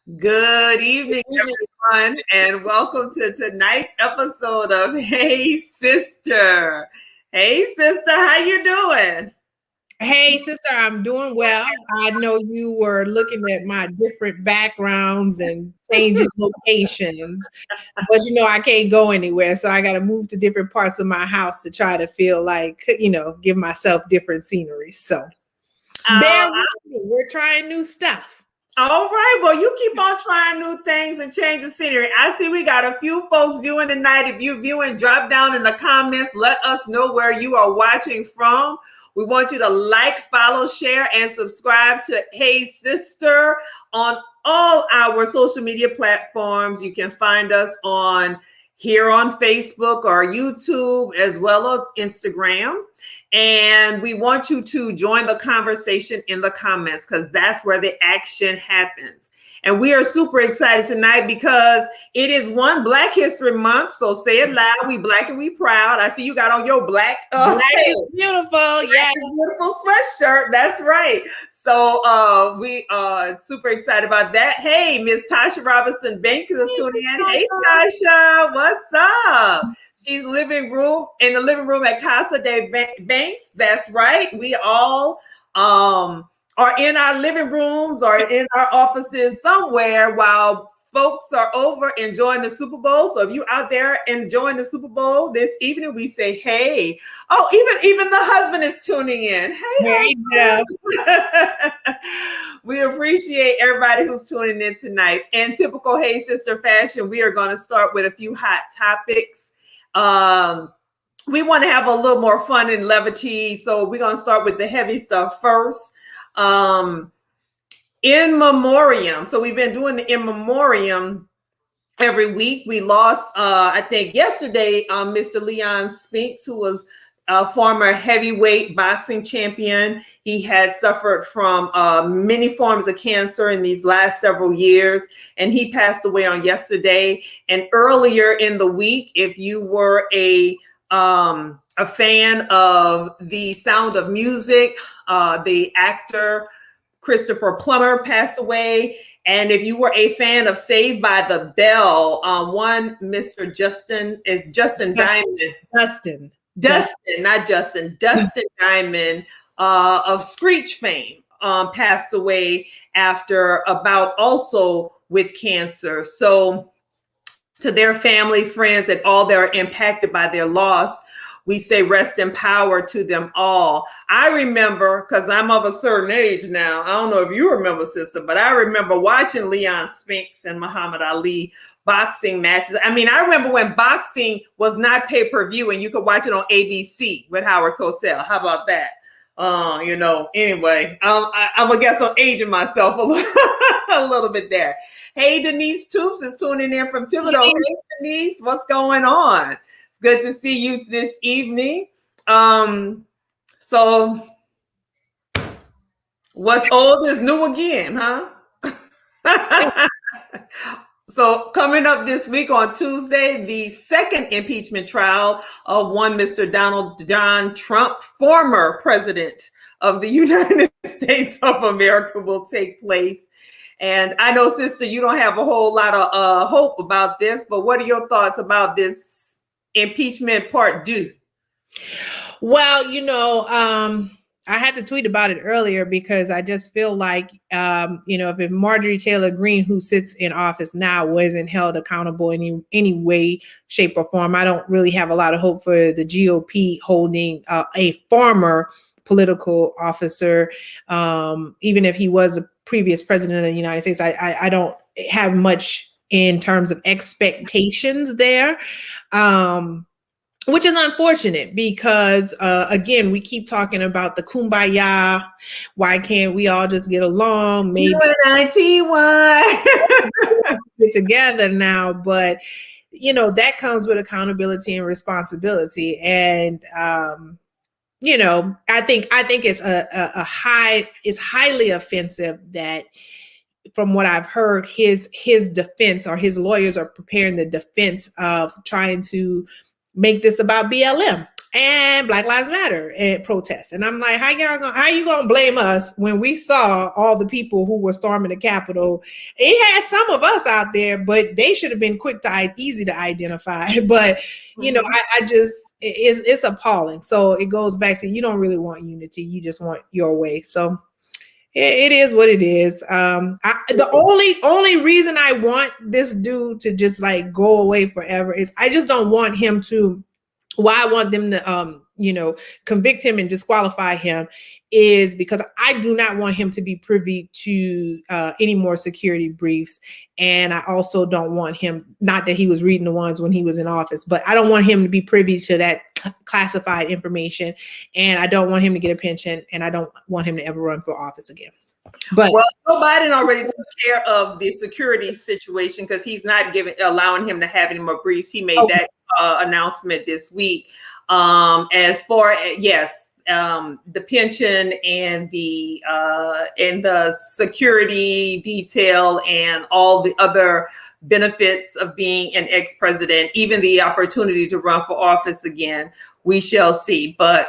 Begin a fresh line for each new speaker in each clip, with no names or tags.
Good evening, everyone, and welcome to tonight's episode of Hey Sister. Hey Sister, how you doing?
Hey, sister, I'm doing well. I know you were looking at my different backgrounds and changing locations, but I can't go anywhere. So I got to move to different parts of my house to try to feel like, give myself different scenery. So bear
Uh,
with me. We're trying new stuff.
all right, well, you keep on trying new things and change the scenery. I see we got a few folks viewing tonight. If you're viewing, drop down in the comments. Let us know where you are watching from. We want you to like, follow, share, and subscribe to Hey Sister on all our social media platforms. You can find us on here on Facebook or YouTube, as well as Instagram. And we want you to join the conversation in the comments because that's where the action happens. And we are super excited tonight because it is one Black History Month. So say it loud. We Black and we proud. I see you got on your black.
Black is beautiful. Yeah.
Beautiful sweatshirt. That's right. So we are super excited about that. Hey, Miss Tasha Robinson Banks is tuning in. Hey, Tasha. What's up? She's in the living room at Casa de Banks. That's right. We all are in our living rooms or in our offices somewhere while folks are over enjoying the Super Bowl. So if you out there enjoying the Super Bowl this evening, we say, hey. Oh, even the husband is tuning in. Hey, we appreciate everybody who's tuning in tonight. In typical Hey Sister fashion, we are going to start with a few hot topics. We want to have a little more fun and levity, so we're going to start with the heavy stuff first. In memoriam. So we've been doing the in memoriam every week. We lost, I think yesterday, Mr. Leon Spinks, who was a former heavyweight boxing champion. He had suffered from many forms of cancer in these last several years, and he passed away on yesterday. And earlier in the week, if you were a fan of The Sound of Music, the actor Christopher Plummer passed away. And if you were a fan of Saved by the Bell, one Mr. Justin Diamond. Dustin Diamond of Screech fame passed away after a bout also with cancer. So to their family, friends, and all that are impacted by their loss, we say rest in power to them all. I remember, because I'm of a certain age now, I don't know if you remember, sister, but I remember watching Leon Spinks and Muhammad Ali boxing matches. I mean, I remember when boxing was not pay-per-view and you could watch it on ABC with Howard Cosell. How about that? Anyway, I guess I'm aging myself a little bit there. Hey, Denise Toops is tuning in from Thibodeau. Hey, Denise, what's going on? It's good to see you this evening. So what's old is new again, huh? So coming up this week on Tuesday, the second impeachment trial of one Mr. Donald John Trump, former president of the United States of America, will take place. And I know, sister, you don't have a whole lot of hope about this, but what are your thoughts about this impeachment part 2?
Well, I had to tweet about it earlier because I just feel like, if Marjorie Taylor Greene, who sits in office now, wasn't held accountable in any way, shape, or form, I don't really have a lot of hope for the GOP holding a former political officer, even if he was a previous president of the United States. I don't have much in terms of expectations there. Which is unfortunate because, again, we keep talking about the kumbaya. Why can't we all just get along? Maybe get together now, but that comes with accountability and responsibility. And I think it's it's highly offensive that, from what I've heard, his defense, or his lawyers are preparing the defense of trying to make this about BLM. and Black Lives Matter and protests. And I'm like, how you gonna blame us when we saw all the people who were storming the Capitol? It had some of us out there, but they should have been easy to identify. But you know, I just it's appalling. So it goes back to, you don't really want unity, you just want your way. So it is what it is. The only reason I want this dude to just like go away forever is I just don't want him to. Why I want them to, convict him and disqualify him is because I do not want him to be privy to any more security briefs. And I also don't want him, not that he was reading the ones when he was in office, but I don't want him to be privy to that classified information. And I don't want him to get a pension, and I don't want him to ever run for office again. But
well, Joe Biden already took care of the security situation because he's not allowing him to have any more briefs. He made that announcement this week. As far as the pension and the security detail and all the other benefits of being an ex-president, even the opportunity to run for office again, we shall see. But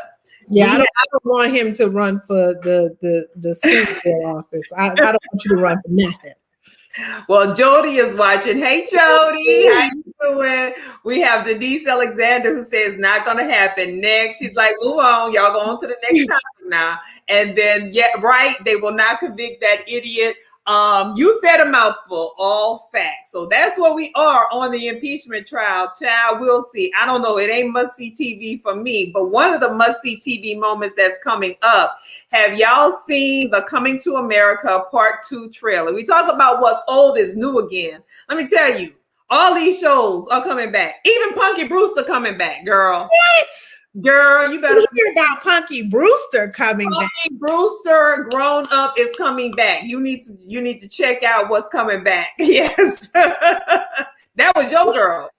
yeah, I don't want him to run for the school office. I don't want you to run for nothing.
Well, Jody is watching. Hey, Jody, how you doing? We have Denise Alexander who says not going to happen. Next, she's like, move on. Y'all go on to the next topic now. And then, they will not convict that idiot. You said a mouthful, all facts. So that's where we are on the impeachment trial. Child, we'll see. I don't know. It ain't must-see TV for me. But one of the must-see TV moments that's coming up, have y'all seen the Coming to America Part 2 trailer? We talk about what's old is new again. Let me tell you, all these shows are coming back. Even Punky Brewster coming back, girl.
What?
Girl, you better
hear about Punky Brewster coming back.
Punky Brewster grown up is coming back. You need to check out what's coming back. Yes. That was your girl.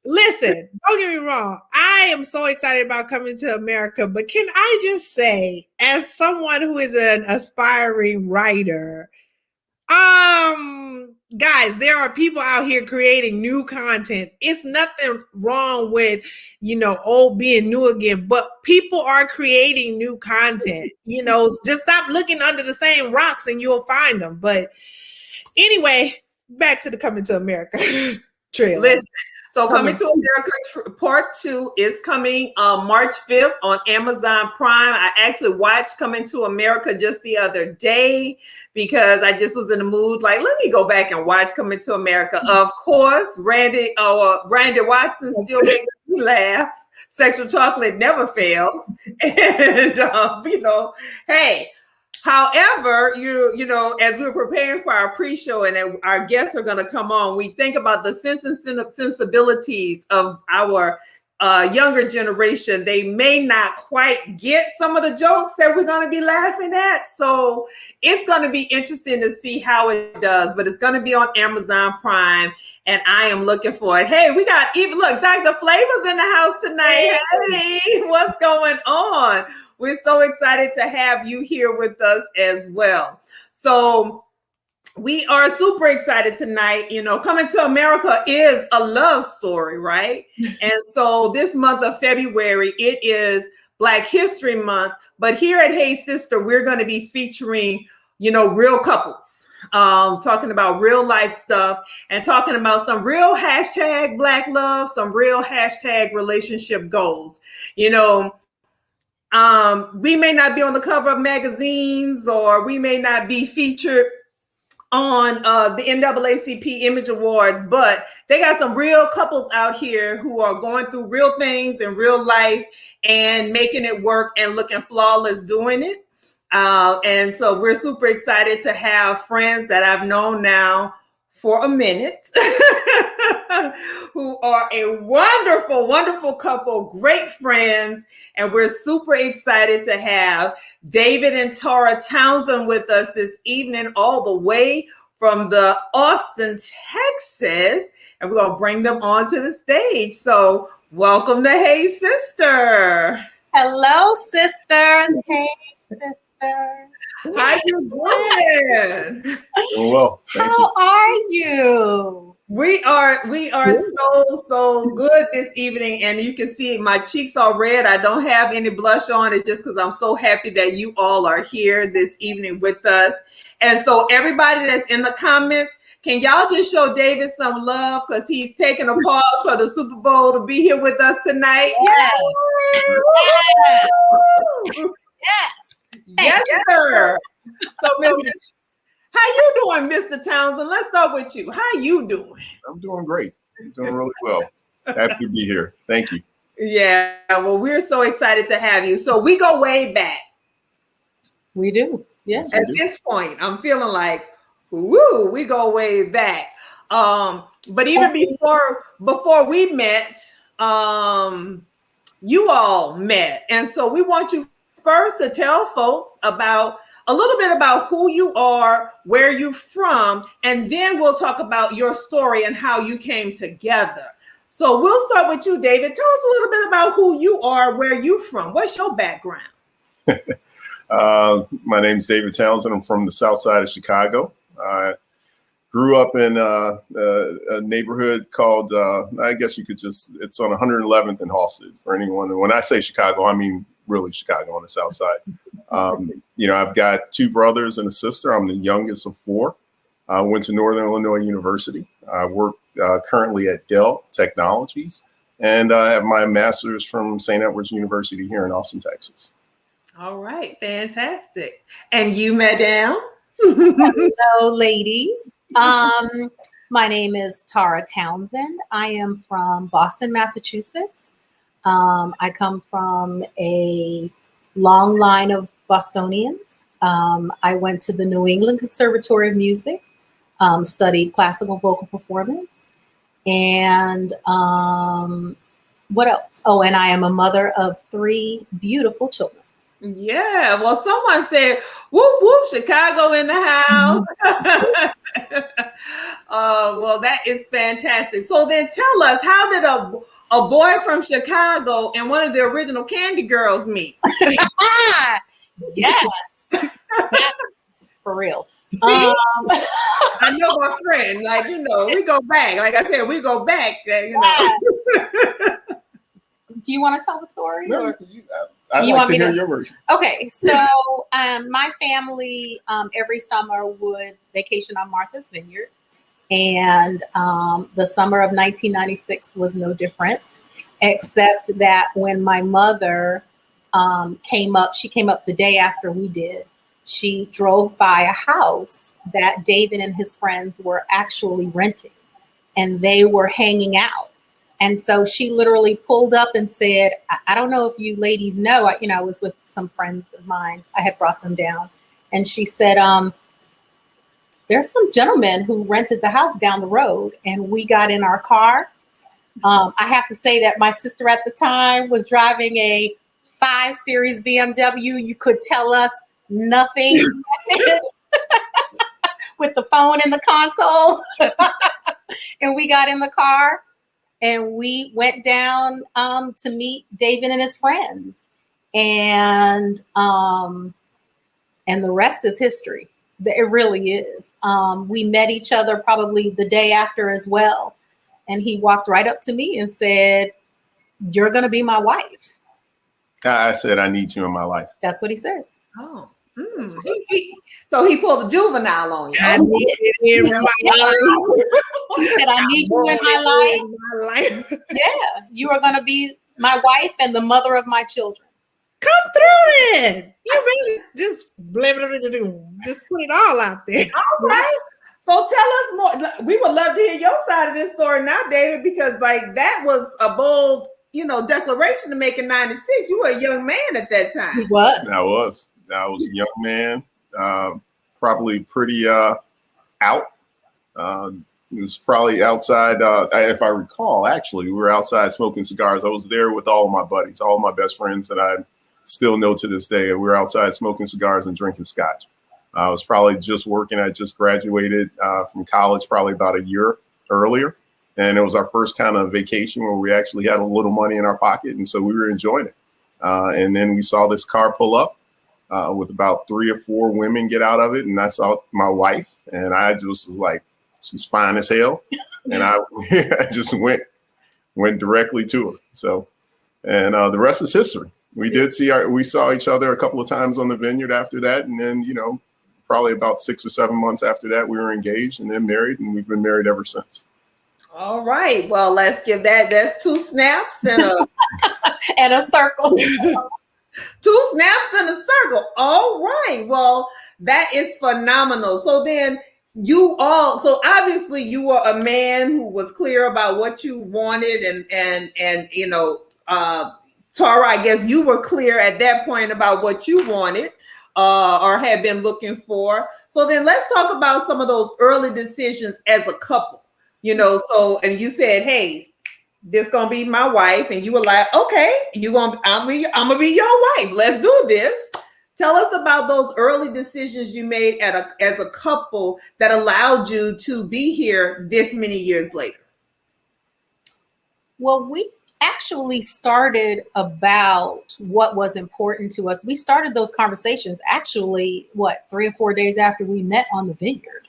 Listen, don't get me wrong. I am so excited about Coming to America, but can I just say, as someone who is an aspiring writer, guys, there are people out here creating new content. It's nothing wrong with, old being new again, but people are creating new content. Just stop looking under the same rocks and you'll find them. But anyway, back to the Coming to America trailer.
Listen. So Coming to America Part 2 is coming March 5th on Amazon Prime. I actually watched Coming to America just the other day because I just was in the mood. Like, let me go back and watch Coming to America. Of course, Randy Watson still makes me laugh. Sexual chocolate never fails. And, hey. However, as we're preparing for our pre-show and our guests are going to come on, we think about the sense and sensibilities of our younger generation. They may not quite get some of the jokes that we're going to be laughing at. So it's going to be interesting to see how it does, but it's going to be on Amazon Prime. And I am looking for it. Hey, we got Dr. Flavor's in the house tonight. Hey, what's going on? We're so excited to have you here with us as well. So we are super excited tonight. Coming to America is a love story, right? And so this month of February, it is Black History Month. But here at Hey Sister, we're going to be featuring, real couples. Talking about real life stuff and talking about some real hashtag Black love, some real hashtag relationship goals. We may not be on the cover of magazines, or we may not be featured on the NAACP Image Awards, but they got some real couples out here who are going through real things in real life and making it work and looking flawless doing it. And so we're super excited to have friends that I've known now for a minute who are a wonderful, wonderful couple, great friends. And we're super excited to have David and Tarah Townsend with us this evening, all the way from the Austin, Texas. And we're going to bring them onto the stage. So welcome to Hey Sister.
Hello, sisters. Hey, sisters.
How you doing?
Doing well. Thank you.
How are you?
We are so good this evening, and you can see my cheeks are red. I don't have any blush on. It's just because I'm so happy that you all are here this evening with us. And so everybody that's in the comments, can y'all just show David some love because he's taking a pause for the Super Bowl to be here with us tonight?
Yes.
Yes, sir. So, how you doing, Mr. Townsend? Let's start with you. How you doing?
I'm doing great. I'm doing really well. Happy to be here. Thank you.
Yeah, well, we're so excited to have you. So we go way back.
We do. Yes.
At this point, I'm feeling like, woo, we go way back. But even before we met, you all met. And so we want you first to tell folks about a little bit about who you are, where you're from, and then we'll talk about your story and how you came together. So we'll start with you, David. Tell us a little bit about who you are, where you're from. What's your background?
My name's David Townsend. I'm from the south side of Chicago. I grew up in a neighborhood called, I guess you could it's on 111th and Halsted for anyone. And when I say Chicago, I mean really Chicago on the south side. I've got two brothers and a sister. I'm the youngest of four. I went to Northern Illinois University. I work currently at Dell Technologies, and I have my master's from St. Edward's University here in Austin, Texas.
All right, fantastic. And you, madam?
Hello, ladies. My name is Tarah Townsend. I am from Boston, Massachusetts. I come from a long line of Bostonians. I went to the New England Conservatory of Music, studied classical vocal performance, and what else? Oh, and I am a mother of three beautiful children.
Yeah, well, someone said, whoop, whoop, Chicago in the house. Well, that is fantastic. So then tell us, how did a boy from Chicago and one of the original Candy Girls meet?
Yes, that's for real.
I know my friend, we go back. Like I said, we go back.
Do you want to tell the story?
No, I'd like to hear your version.
Okay, so my family every summer would vacation on Martha's Vineyard, and the summer of 1996 was no different, except that when my mother came up the day after we did. She drove by a house that David and his friends were actually renting, and they were hanging out. And so she literally pulled up and said, I don't know if you ladies know, I was with some friends of mine. I had brought them down. And she said, there's some gentlemen who rented the house down the road. And we got in our car. I have to say that my sister at the time was driving a 5 Series BMW. You could tell us nothing with the phone in the console. And we got in the car. And we went down to meet David and his friends, and the rest is history. It really is. We met each other probably the day after as well, and he walked right up to me and said, "You're going to be my wife."
I said, "I need you in my life."
That's what he said.
Oh. So he pulled a juvenile on you.
I need it in my life.
He said, I need you in my life. Yeah, you are going to be my wife and the mother of my children.
Come through then. You mean just put it all out there.
All right. So tell us more. We would love to hear your side of this story now, David, because that was a bold, declaration to make in 96. You were a young man at that time.
He was.
I was a young man, probably pretty out. It was probably outside. If I recall, actually, we were outside smoking cigars. I was there with all of my buddies, all of my best friends that I still know to this day. We were outside smoking cigars and drinking scotch. I was probably just working. I just graduated from college probably about a year earlier. And it was our first kind of vacation where we actually had a little money in our pocket. And so we were enjoying it. And then we saw this car pull up. with about 3 or 4 women get out of it. And I saw my wife, and I just was like, she's fine as hell. And I just went directly to her. So, and the rest is history. We saw each other a couple of times on the vineyard after that. And then, probably about 6 or 7 months after that, we were engaged and then married, and we've been married ever since.
All right. Well, let's give that's 2 snaps and a
and a circle.
2 snaps and a circle. All right. Well, that is phenomenal. So then so obviously you were a man who was clear about what you wanted and Tarah, I guess you were clear at that point about what you wanted or had been looking for. So then let's talk about some of those early decisions as a couple. And you said, hey, this gonna be my wife, and you were like, okay, I'm gonna be your wife. Let's do this. Tell us about those early decisions you made as a couple that allowed you to be here this many years later.
Well, we actually started about what was important to us. We started those conversations actually, 3 or 4 days after we met on the vineyard.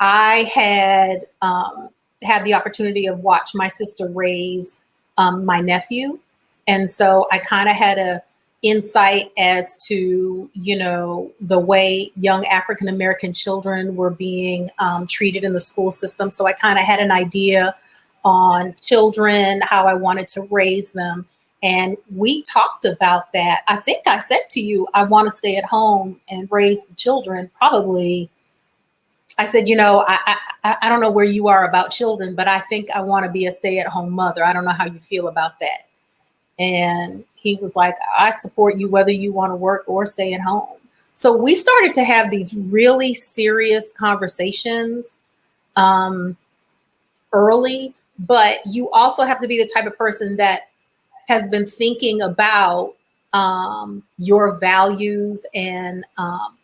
I had had the opportunity of watch my sister raise my nephew. And so I kind of had a insight as to, the way young African-American children were being treated in the school system. So I kind of had an idea on children, how I wanted to raise them. And we talked about that. I think I said to you, I want to stay at home and raise the children. Probably, I said, I don't know where you are about children, but I think I want to be a stay-at-home mother. I don't know how you feel about that. And he was like, I support you whether you want to work or stay at home. So we started to have these really serious conversations early, but you also have to be the type of person that has been thinking about your values and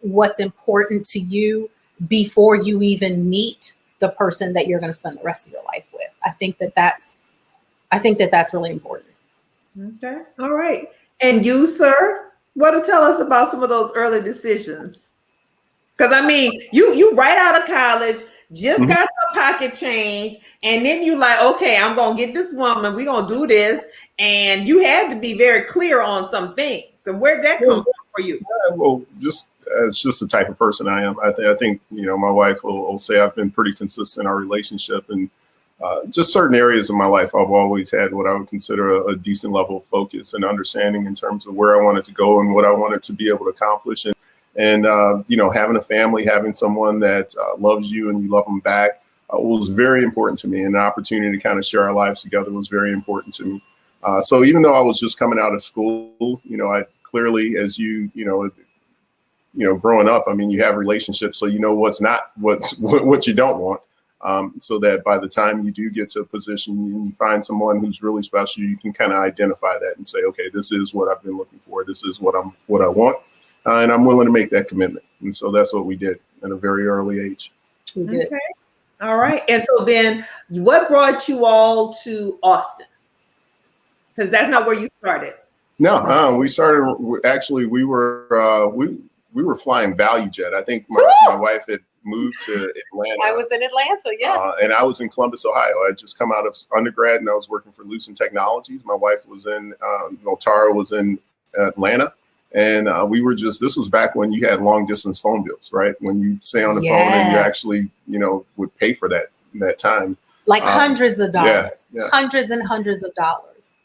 what's important to you before you even meet the person that you're going to spend the rest of your life with. I think that's really important.
Okay. All right. And you, sir, what to tell us about some of those early decisions? Because you right out of college, just got the pocket change, and then you like, okay, I'm gonna get this woman, we're gonna do this. And you had to be very clear on some things. So where'd that come from for you?
Well, it's just the type of person I am. I think my wife will say I've been pretty consistent in our relationship, and just certain areas of my life, I've always had what I would consider a decent level of focus and understanding in terms of where I wanted to go and what I wanted to be able to accomplish. And having a family, having someone that loves you and you love them back was very important to me. And the opportunity to kind of share our lives together was very important to me. So even though I was just coming out of school, I clearly, as growing up, you have relationships, so what you don't want. So that by the time you do get to a position and you find someone who's really special, you can kind of identify that and say, okay, this is what I've been looking for. This is what I want. And I'm willing to make that commitment. And so that's what we did at a very early age.
Okay. All right. And so then what brought you all to Austin? Because that's not where you started.
No, we started, actually, we were flying Value Jet. I think my wife had moved to Atlanta.
I was in Atlanta, yeah.
And I was in Columbus, Ohio. I had just come out of undergrad and I was working for Lucent Technologies. My wife was Tarah was in Atlanta. And this was back when you had long distance phone bills, right? When you stay on the phone and you actually, would pay for that time.
Like hundreds of dollars,
yeah.
Hundreds and hundreds of dollars.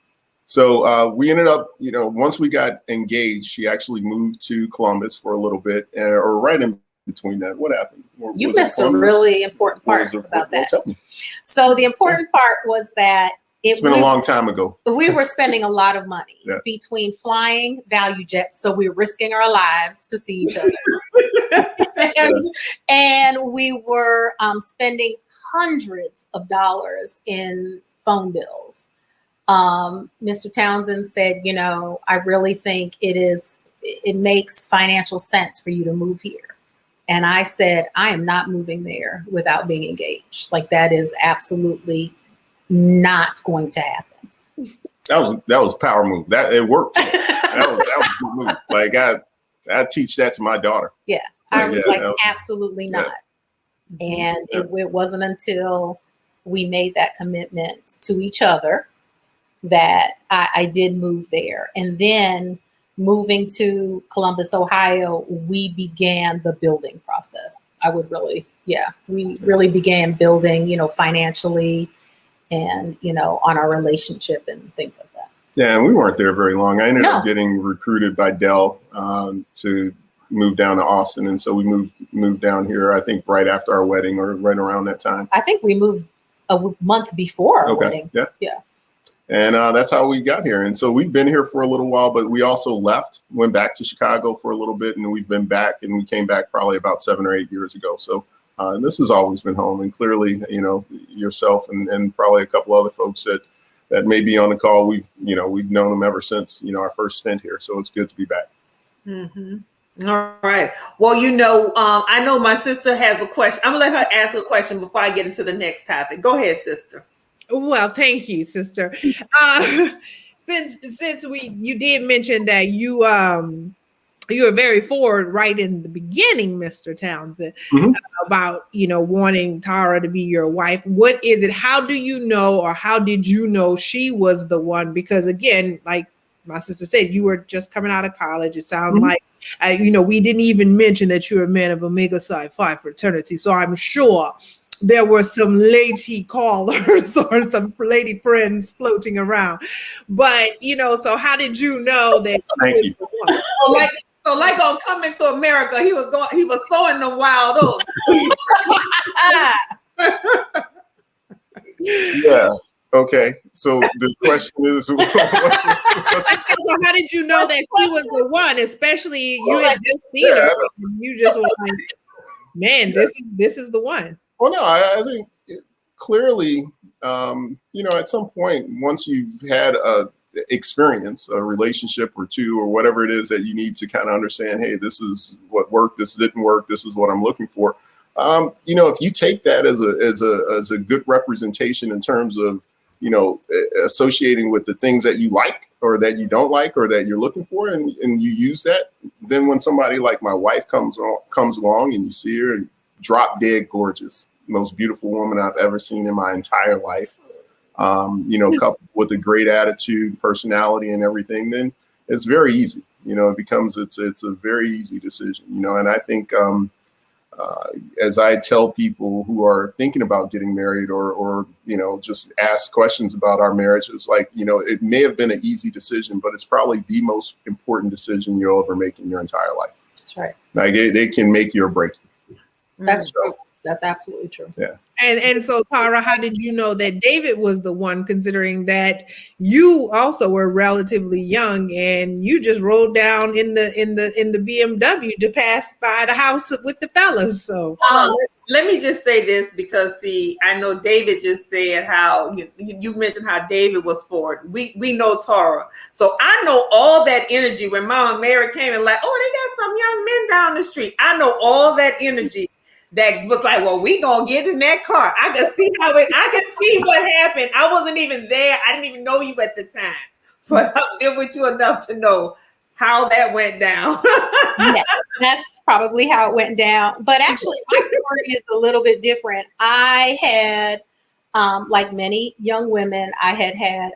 So we ended up, once we got engaged, she actually moved to Columbus for a little bit, or right in between that. What happened?
You missed a really important part about that.
Tell me.
So the important part was that
it's been a long time ago.
We were spending a lot of money between flying Value Jets, so we were risking our lives to see each other. and we were spending hundreds of dollars in phone bills. Mr. Townsend said, I really think it makes financial sense for you to move here. And I said, I am not moving there without being engaged. Like, that is absolutely not going to happen.
That was a power move. That it worked. That was a good move. Like I teach that to my daughter.
Yeah. I was like,
was,
absolutely not. And it wasn't until we made that commitment to each other that I did move there. And then moving to Columbus, Ohio, we began the building process. We really began building, financially and, on our relationship and things like that.
Yeah, and we weren't there very long. I ended up getting recruited by Dell to move down to Austin. And so we moved down here, I think right after our wedding or right around that time.
I think we moved a month before our wedding.
Yeah. And that's how we got here. And so we've been here for a little while, but we also went back to Chicago for a little bit, and we've been back, and we came back probably about 7 or 8 years ago. So this has always been home. And clearly, yourself and probably a couple other folks that may be on the call, we've known them ever since, our first stint here. So it's good to be back.
Mm-hmm. All right. Well, I know my sister has a question. I'm going to let her ask a question before I get into the next topic. Go ahead, sister.
Well, thank you, sister. Since you did mention that you were very forward right in the beginning, Mr. Townsend, about wanting Tarah to be your wife. What is it? How do you know, or how did you know she was the one? Because again, like my sister said, you were just coming out of college. It sounds like we didn't even mention that you're a man of Omega Psi Phi fraternity. So I'm sure there were some lady callers or some lady friends floating around. But, so how did you know that?
Thank you.
So like on Coming to America, he was sowing them wild oats.
Yeah. Okay. So the question is,
so how did you know that she was the one? Especially you had just seen her, and you just were like, man, this is the one.
Well, no, I think clearly, at some point, once you've had a relationship or two, or whatever it is that you need to kind of understand, hey, this is what worked, this didn't work, this is what I'm looking for. If you take that as a good representation in terms of, associating with the things that you like or that you don't like or that you're looking for, and you use that, then when somebody like my wife comes along and you see her and drop dead gorgeous, most beautiful woman I've ever seen in my entire life, coupled with a great attitude, personality, and everything, then it's very easy. It's a very easy decision. And I think as I tell people who are thinking about getting married or just ask questions about our marriage, it's like, it may have been an easy decision, but it's probably the most important decision you'll ever make in your entire life.
That's right.
Like it can make you or break you.
That's true. That's absolutely true.
Yeah.
And so, Tarah, how did you know that David was the one, considering that you also were relatively young and you just rolled down in the BMW to pass by the house with the fellas? So
let me just say this, because I know David just said how you mentioned how David was forward. We know Tarah, so I know all that energy when Mama Mary came and like, oh, they got some young men down the street. I know all that energy. That was like, well, we gonna get in that car. I could see what happened. I wasn't even there. I didn't even know you at the time, but I'm there with you enough to know how that went down.
Yes, that's probably how it went down. But actually, my story is a little bit different. I had, like many young women, I had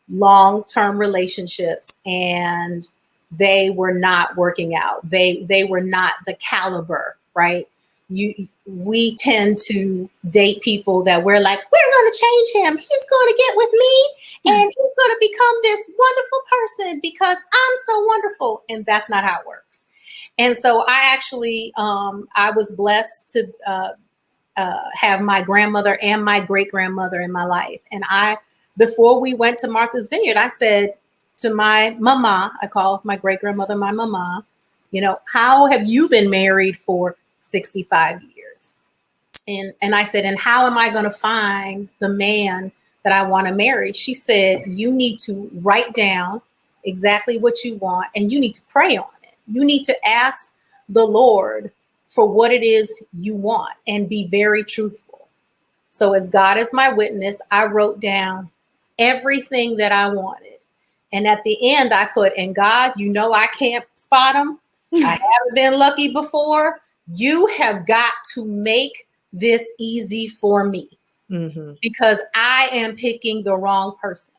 long-term relationships, and they were not working out. They were not the caliber, right? We tend to date people that we're like, we're going to change him. He's going to get with me and he's going to become this wonderful person because I'm so wonderful. And that's not how it works. And so I actually, I was blessed to have my grandmother and my great grandmother in my life. And before we went to Martha's Vineyard, I said to my mama, I call my great grandmother my mama, how have you been married for 65 years? And I said, and how am I going to find the man that I want to marry? She said, you need to write down exactly what you want, and you need to pray on it. You need to ask the Lord for what it is you want and be very truthful. So as God is my witness, I wrote down everything that I wanted. And at the end, I put, and God, you know, I can't spot them. I haven't been lucky before. You have got to make this easy for me because I am picking the wrong person.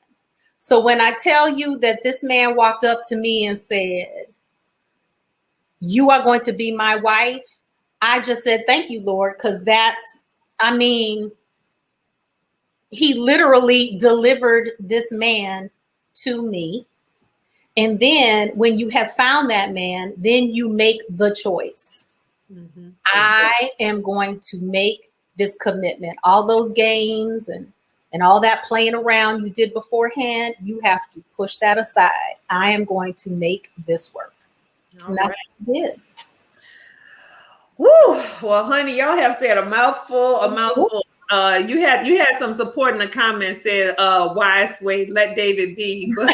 So when I tell you that this man walked up to me and said, you are going to be my wife, I just said, thank you, Lord, because he literally delivered this man to me. And then when you have found that man, then you make the choice. I am going to make this commitment. All those games and all that playing around you did beforehand, you have to push that aside. I am going to make this work. And that's what I did.
Woo! Well, honey, y'all have said a mouthful. You had some support in the comments said, wise way, let David be. But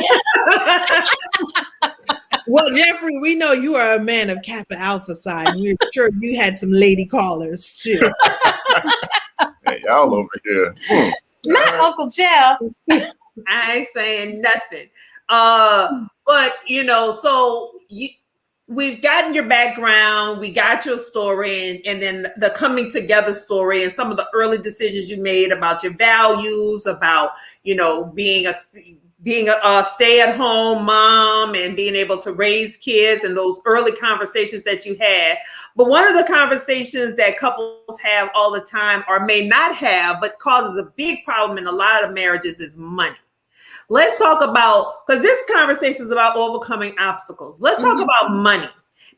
well, Jeffrey, we know you are a man of Kappa Alpha side, and we're sure you had some lady callers too.
Hey, y'all over here.
Not right. Uncle Jeff.
I ain't saying nothing. But you know, so we've gotten your background, we got your story, and then the coming together story and some of the early decisions you made about your values, about, you know, being a stay-at-home mom and being able to raise kids, and those early conversations that you had. But one of the conversations that couples have all the time, or may not have, but causes a big problem in a lot of marriages, is money. Let's talk about, because this conversation is about overcoming obstacles. Let's talk about money,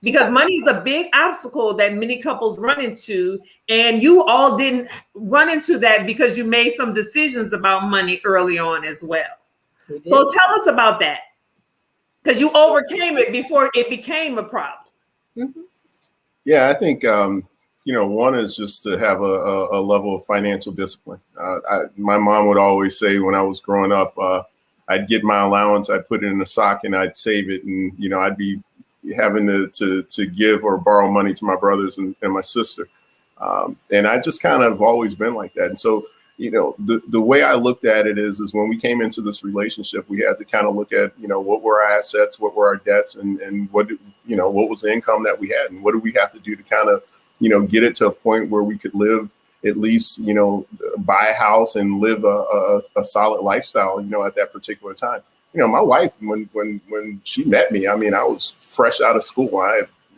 because money is a big obstacle that many couples run into. And you all didn't run into that because you made some decisions about money early on as well. So tell us about that, because you overcame it before it became a problem.
Yeah, I think, you know, one is just to have a level of financial discipline. My mom would always say when I was growing up, I'd get my allowance, I'd put it in a sock and I'd save it. And, you know, I'd be having to give or borrow money to my brothers and my sister. And I just kind of always been like that. And so, you know, the way I looked at it is when we came into this relationship, we had to kind of look at, you know, what were our assets, what were our debts, and what was the income that we had, and what do we have to do to kind of, you know, get it to a point where we could live, at least, you know, buy a house and live a solid lifestyle, you know, at that particular time. You know, my wife, when she met me, I mean, I was fresh out of school.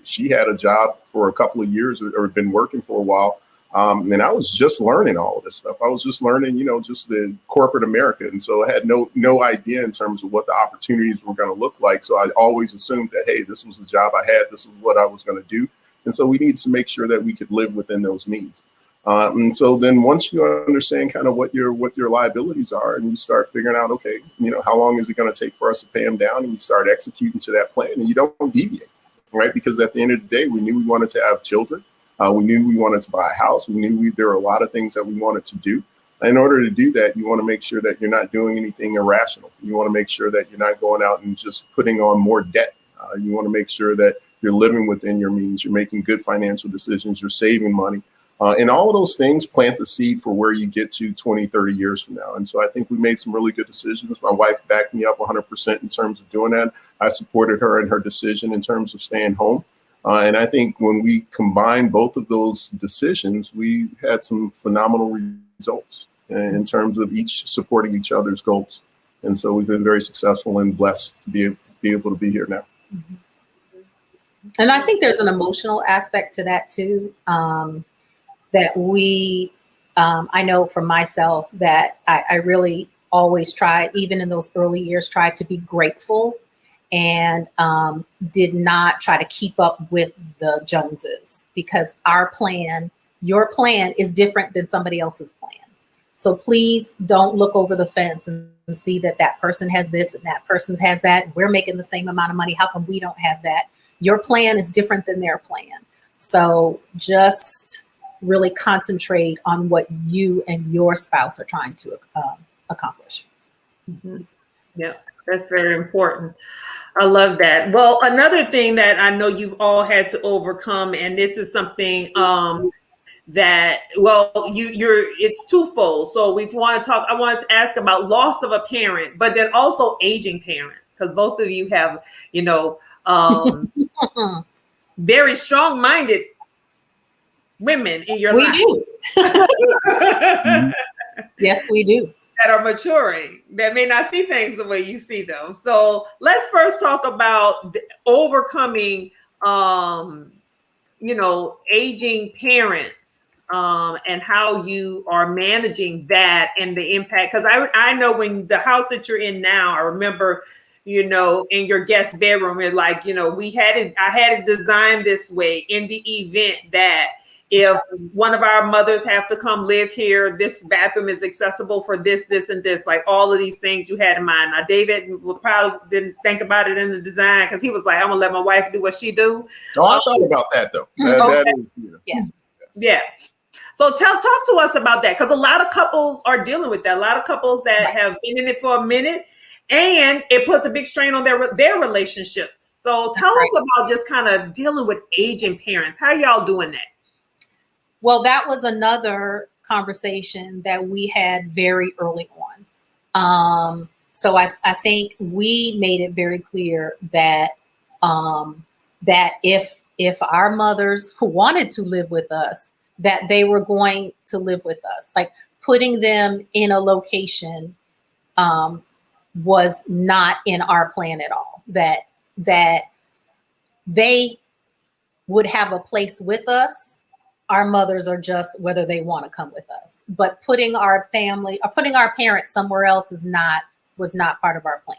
She had a job for a couple of years or been working for a while. And I was just learning all of this stuff. I was just learning, you know, just the corporate America. And so I had no idea in terms of what the opportunities were going to look like. So I always assumed that, hey, this was the job I had. This is what I was going to do. And so we needed to make sure that we could live within those means. And so then once you understand kind of what your liabilities are, and you start figuring out, okay, you know, how long is it going to take for us to pay them down? And you start executing to that plan, and you don't deviate, right? Because at the end of the day, we knew we wanted to have children. We knew we wanted to buy a house. We knew there were a lot of things that we wanted to do. In order to do that, you want to make sure that you're not doing anything irrational. You want to make sure that you're not going out and just putting on more debt. You want to make sure that you're living within your means. You're making good financial decisions. You're saving money. And all of those things plant the seed for where you get to 20, 30 years from now. And so I think we made some really good decisions. My wife backed me up 100% in terms of doing that. I supported her in her decision in terms of staying home. And I think when we combined both of those decisions, we had some phenomenal results in terms of each supporting each other's goals. And so we've been very successful and blessed to be able to be here now.
And I think there's an emotional aspect to that too. That we, I know for myself that I really always tried, even in those early years, tried to be grateful and did not try to keep up with the Joneses, because our plan, your plan is different than somebody else's plan. So please don't look over the fence and see that person has this and that person has that. We're making the same amount of money. How come we don't have that? Your plan is different than their plan. So just really concentrate on what you and your spouse are trying to accomplish.
Yeah, that's very important. I love that. Well, another thing that I know you've all had to overcome, and this is something that, well, it's twofold. So I wanted to ask about loss of a parent, but then also aging parents. because both of you have, very strong-minded women in your life.
We do. Yes, we do.
That are maturing, that may not see things the way you see them. So let's first talk about overcoming, aging parents, and how you are managing that and the impact. Because I know when the house that you're in now, I remember, in your guest bedroom, it's like, I had it designed this way in the event that if one of our mothers have to come live here, this bathroom is accessible for this, and this, like all of these things you had in mind. Now, David probably didn't think about it in the design because he was like, I'm going to let my wife do what she do.
Oh, I thought about that, though. That is,
Yeah. So talk to us about that, because a lot of couples are dealing with that. A lot of couples that have been in it for a minute, and it puts a big strain on their relationships. So tell us about just kind of dealing with aging parents. How y'all doing that?
Well, that was another conversation that we had very early on. So I think we made it very clear that that if our mothers who wanted to live with us, that they were going to live with us. Like putting them in a location was not in our plan at all. That they would have a place with us. Our mothers are just whether they want to come with us, but putting our family or putting our parents somewhere else was not part of our plan.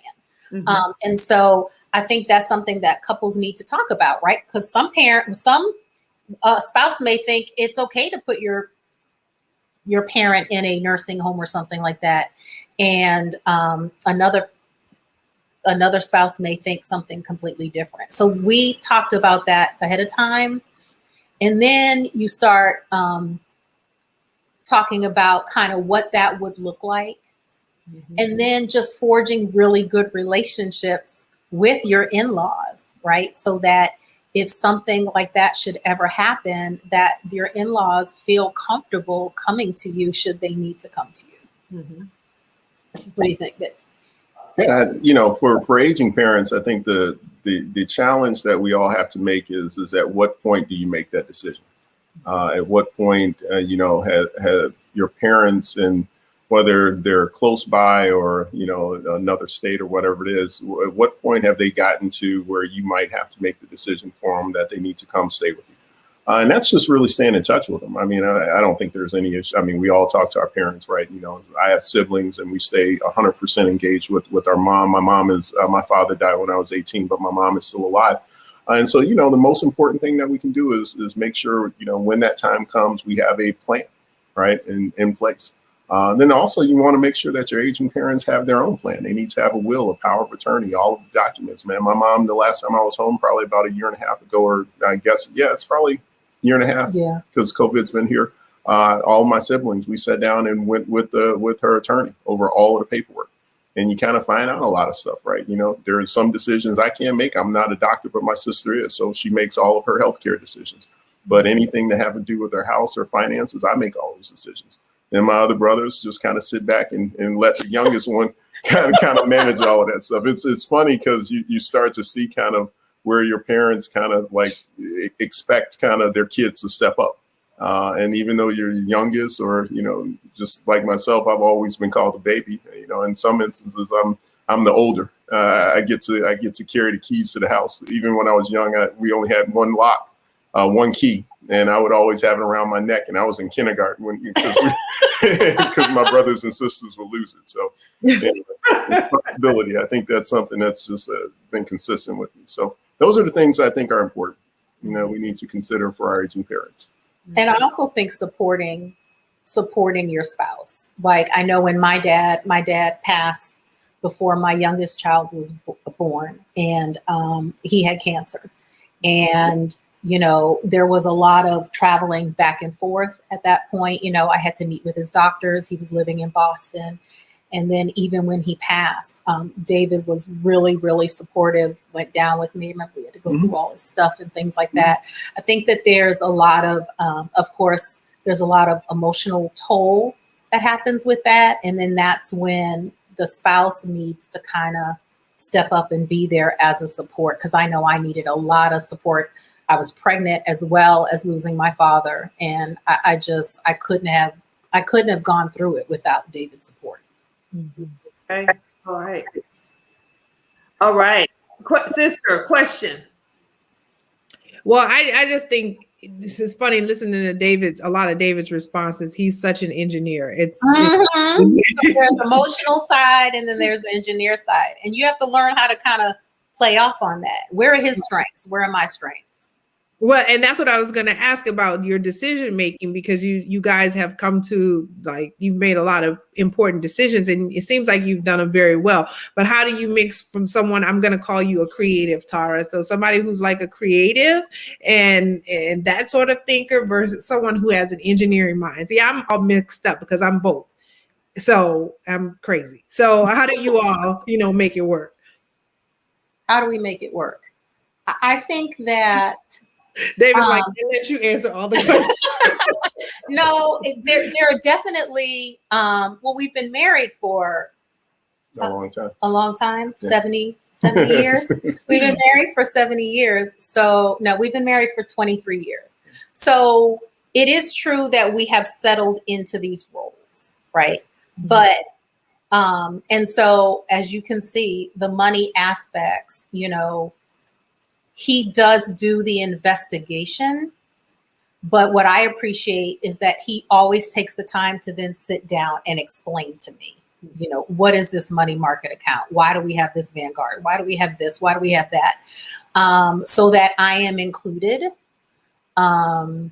Mm-hmm.
And so I think that's something that couples need to talk about, right? Because some spouse may think it's okay to put your parent in a nursing home or something like that, and another spouse may think something completely different. So we talked about that ahead of time. And then you start talking about kind of what that would look like. Mm-hmm. And then just forging really good relationships with your in-laws, right? So that if something like that should ever happen, that your in-laws feel comfortable coming to you should they need to come to you. Mm-hmm. What do you think, Vic?
Yeah, for aging parents, I think the challenge that we all have to make is at what point do you make that decision? At what point, have your parents, and whether they're close by or, another state or whatever it is, at what point have they gotten to where you might have to make the decision for them that they need to come stay with you? And that's just really staying in touch with them. I mean, I don't think there's any issue. I mean, we all talk to our parents, right? I have siblings and we stay 100% engaged with our mom. My mom is, my father died when I was 18, but my mom is still alive. And so, the most important thing that we can do is make sure, when that time comes, we have a plan, right, in place. Then also you want to make sure that your aging parents have their own plan. They need to have a will, a power of attorney, all of the documents, man. My mom, the last time I was home, probably about a year and a half ago, or I guess, it's probably year and a half, because COVID's been here. All of my siblings, we sat down and went with her attorney over all of the paperwork, and you kind of find out a lot of stuff, right? There are some decisions I can't make. I'm not a doctor, but my sister is, so she makes all of her healthcare decisions. But anything that have to do with her house or finances, I make all those decisions. Then my other brothers just kind of sit back and let the youngest one kind of manage all of that stuff. It's funny because you start to see kind of where your parents kind of like expect kind of their kids to step up. And even though you're the youngest, or, just like myself, I've always been called a baby. In some instances, I'm the older. I get to carry the keys to the house. Even when I was young, we only had one lock, one key, and I would always have it around my neck. And I was in kindergarten because my brothers and sisters would lose it. So responsibility, I think that's something that's just been consistent with me. So those are the things I think are important. We need to consider for our aging parents.
And I also think supporting your spouse. Like, I know when my dad passed before my youngest child was born, and he had cancer. And, there was a lot of traveling back and forth at that point. I had to meet with his doctors. He was living in Boston. And then even when he passed, David was really, really supportive, went down with me. Remember, we had to go through all his stuff and things like that. I think that there's a lot of course, there's a lot of emotional toll that happens with that. And then that's when the spouse needs to kind of step up and be there as a support, because I know I needed a lot of support. I was pregnant as well as losing my father, and I couldn't have gone through it without David's support.
Okay. All right. Sister, question.
Well, I just think this is funny listening to a lot of David's responses. He's such an engineer. It's
There's emotional side, and then there's the engineer side, and you have to learn how to kind of play off on that. Where are his strengths? Where are my strengths?
Well, and that's what I was going to ask about your decision making, because you guys have come to, like, you've made a lot of important decisions, and it seems like you've done them very well. But how do you mix from someone, I'm going to call you a creative, Tarah, so somebody who's like a creative and that sort of thinker versus someone who has an engineering mind? See, I'm all mixed up because I'm both. So I'm crazy. So how do you all, make it work?
How do we make it work? I think that
David's like, they let you answer all the questions.
No, there are definitely, we've been married for
A
long time,
Yeah.
70 years. We've been married for 70 years. So no, we've been married for 23 years. So it is true that we have settled into these roles, right? Mm-hmm. But, and so as you can see, the money aspects, he does do the investigation, but what I appreciate is that he always takes the time to then sit down and explain to me, what is this money market account? Why do we have this Vanguard? Why do we have this? Why do we have that? So that I am included. And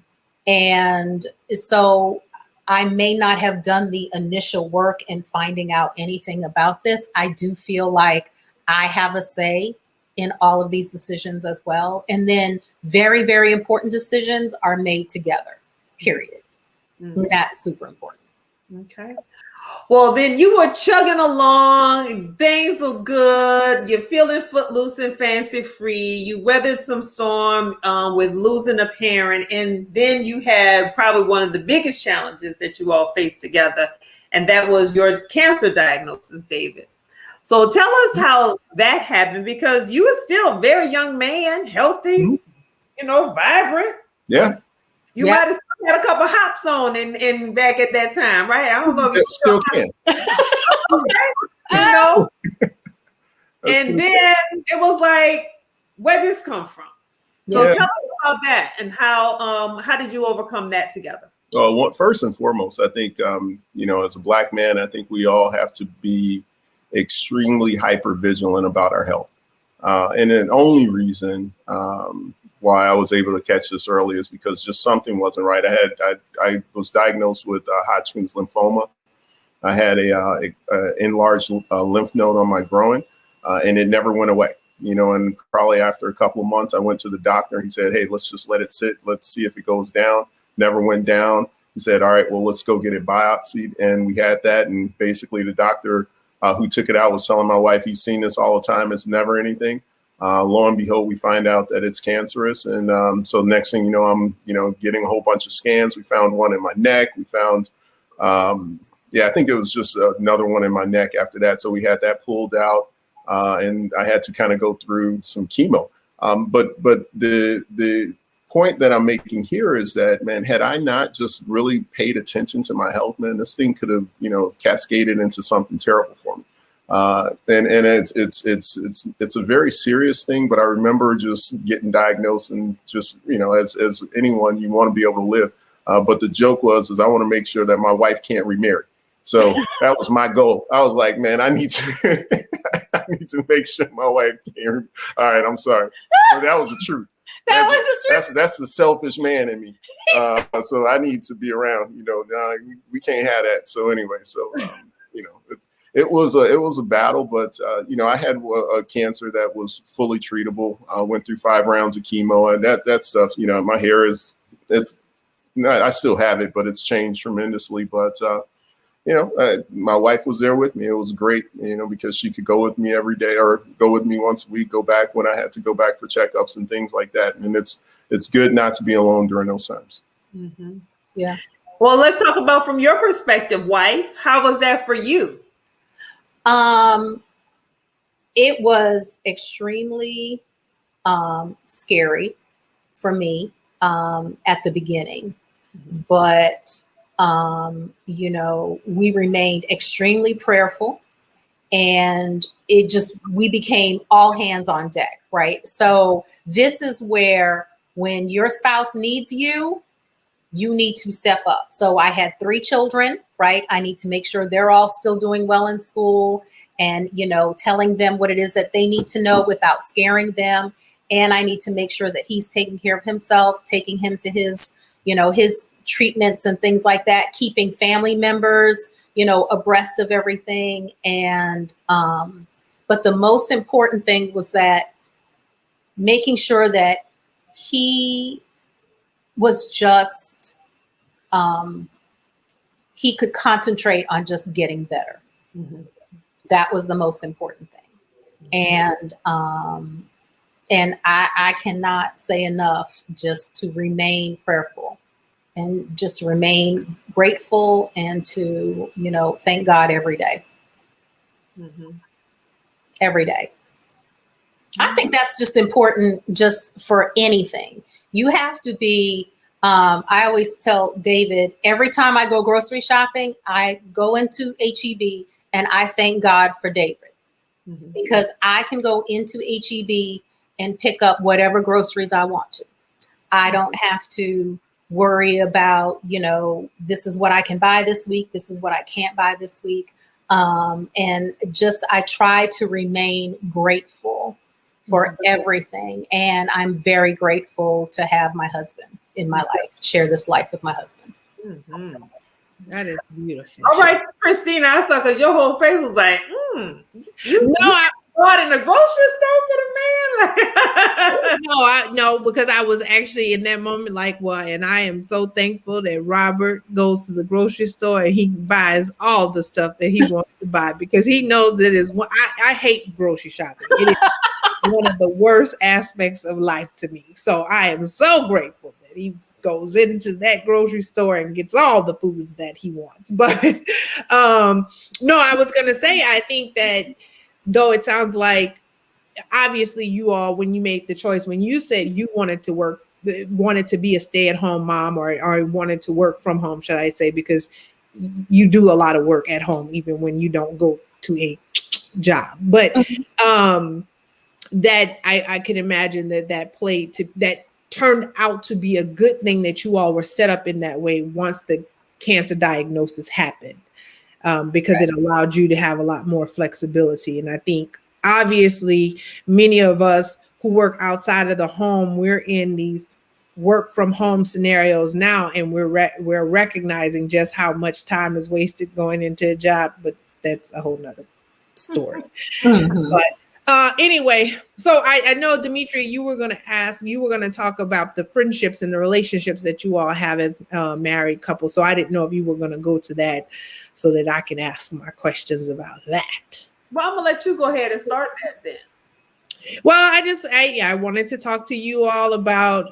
so I may not have done the initial work in finding out anything about this. I do feel like I have a say in all of these decisions as well. And then very, very important decisions are made together, period. Mm-hmm. That's super important.
Okay. Well, then you were chugging along. Things were good. You're feeling footloose and fancy free. You weathered some storm with losing a parent. And then you had probably one of the biggest challenges that you all faced together. And that was your cancer diagnosis, David. So tell us how that happened, because you were still a very young man, healthy, vibrant.
Yeah.
You might have had a couple hops on in back at that time, right? I don't know if you
still can.
Okay. And then it was like, where did this come from? So tell us about that, and how did you overcome that together?
Well, first and foremost, I think as a Black man, I think we all have to be extremely hyper vigilant about our health. And the only reason why I was able to catch this early is because just something wasn't right. I was diagnosed with Hodgkin's lymphoma. I had a enlarged lymph node on my groin, and it never went away. And probably after a couple of months, I went to the doctor. He said, "Hey, let's just let it sit. Let's see if it goes down." Never went down. He said, "All right, well, let's go get it biopsied." And we had that. And basically the doctor who took it out was telling my wife, he's seen this all the time. It's never anything. Lo and behold, we find out that it's cancerous. And so next thing you know, I'm, getting a whole bunch of scans. We found one in my neck. We found, I think it was just another one in my neck after that. So we had that pulled out, and I had to kind of go through some chemo. But the point that I'm making here is that, man, had I not just really paid attention to my health, man, this thing could have, cascaded into something terrible for me. And it's a very serious thing, but I remember just getting diagnosed and just, as anyone, you want to be able to live. But the joke is I want to make sure that my wife can't remarry. So that was my goal. I was like, man, I need to make sure my wife can't. All right, I'm sorry. So that was the truth. That's the selfish man in me. So I need to be around. We can't have that. So anyway, it was a battle, but I had a cancer that was fully treatable. I went through 5 rounds of chemo, and that stuff. My hair I still have it, but it's changed tremendously. But my wife was there with me. It was great, because she could go with me every day or go with me once a week, go back when I had to go back for checkups and things like that. And it's good not to be alone during those times.
Mm-hmm. Yeah. Well, let's talk about from your perspective, wife. How was that for you?
it was extremely scary for me at the beginning, but we remained extremely prayerful, and we became all hands on deck, right? So this is where when your spouse needs you, you need to step up. So I had 3 children, right? I need to make sure they're all still doing well in school, and, telling them what it is that they need to know without scaring them. And I need to make sure that he's taking care of himself, taking him to his treatments and things like that, keeping family members, abreast of everything. And, but the most important thing was that making sure that he was just, he could concentrate on just getting better. Mm-hmm. That was the most important thing. Mm-hmm. And I cannot say enough just to remain prayerful and just to remain grateful and to, thank God every day. Mm-hmm. Every day. I think that's just important just for anything. You have to be, I always tell David, every time I go grocery shopping, I go into HEB and I thank God for David. Mm-hmm. Because I can go into HEB and pick up whatever groceries I want to. I don't have to worry about, this is what I can buy this week. This is what I can't buy this week. And just, I try to remain grateful for everything. And I'm very grateful to have my husband in my life, share this life with my husband.
Mm-hmm. That is beautiful.
All right, Christina, I saw, because your whole face was like, you bought in the grocery store for the man?
No, because I was actually in that moment like, well, and I am so thankful that Robert goes to the grocery store and he buys all the stuff that he wants to buy, because he knows that is one. I hate grocery shopping. It is one of the worst aspects of life to me. So I am so grateful that he goes into that grocery store and gets all the foods that he wants. But no, I was going to say, I think that though it sounds like obviously you all, when you made the choice, when you said you wanted to work, wanted to be a stay-at-home mom or wanted to work from home, should I say, because you do a lot of work at home, even when you don't go to a job. But that I can imagine that turned out to be a good thing, that you all were set up in that way once the cancer diagnosis happened, because it allowed you to have a lot more flexibility. And I think obviously many of us who work outside of the home, we're in these work from home scenarios now, and we're recognizing just how much time is wasted going into a job, but that's a whole nother story. Mm-hmm. But anyway, so I know, Dimitri, you were going to talk about the friendships and the relationships that you all have as married couples. So I didn't know if you were going to go to that so that I can ask my questions about that.
Well, I'm going to let you go ahead and start that then.
Well, I wanted to talk to you all about,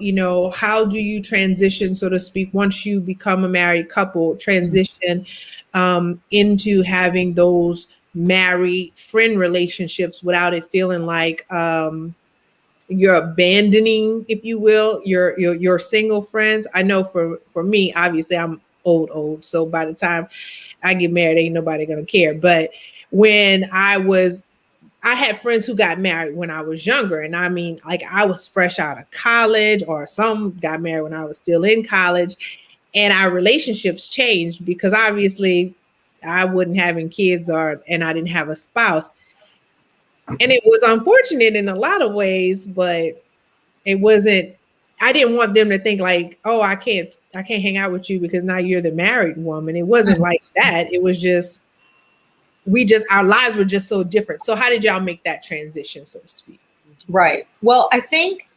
how do you transition, so to speak, once you become a married couple, transition into having those married friend relationships without it feeling like you're abandoning, if you will, your single friends. I know for me, obviously I'm old, so by the time I get married, ain't nobody gonna care. But when I had friends who got married when I was younger, and I mean, like, I was fresh out of college, or some got married when I was still in college, and our relationships changed because obviously I wasn't having kids and I didn't have a spouse. And it was unfortunate in a lot of ways, but it wasn't, I didn't want them to think like, oh, I can't hang out with you because now you're the married woman. It wasn't like that. It was just, our lives were just so different. So how did y'all make that transition, so to speak?
Right. Well, I think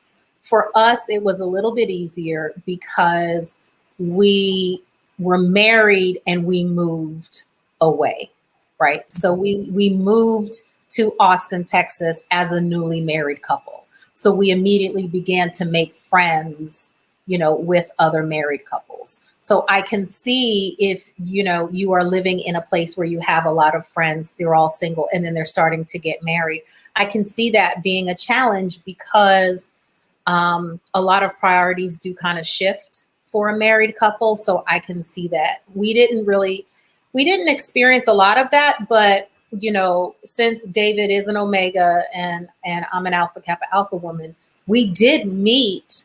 for us, it was a little bit easier because we were married and we moved away, right? So we moved to Austin, Texas as a newly married couple. So we immediately began to make friends, with other married couples. So I can see if, you are living in a place where you have a lot of friends, they're all single, and then they're starting to get married. I can see that being a challenge because a lot of priorities do kind of shift for a married couple. So I can see that. We didn't experience a lot of that, but since David is an Omega and I'm an Alpha Kappa Alpha woman, we did meet,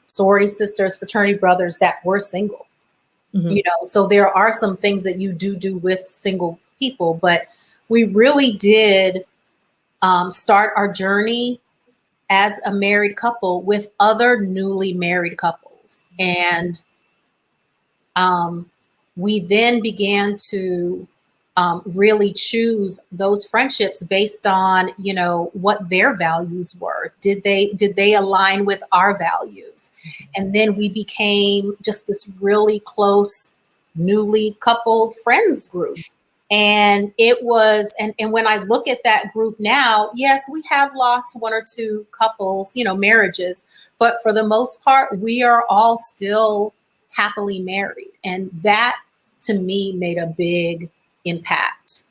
sorority sisters, fraternity brothers that were single. So there are some things that you do with single people, but we really did start our journey as a married couple with other newly married couples. And we then began to really choose those friendships based on, what their values were. Did they align with our values? And then we became just this really close, newly coupled friends group. And it was, and when I look at that group now, yes, we have lost one or two couples, marriages, but for the most part, we are all still happily married. And that to me made a big impact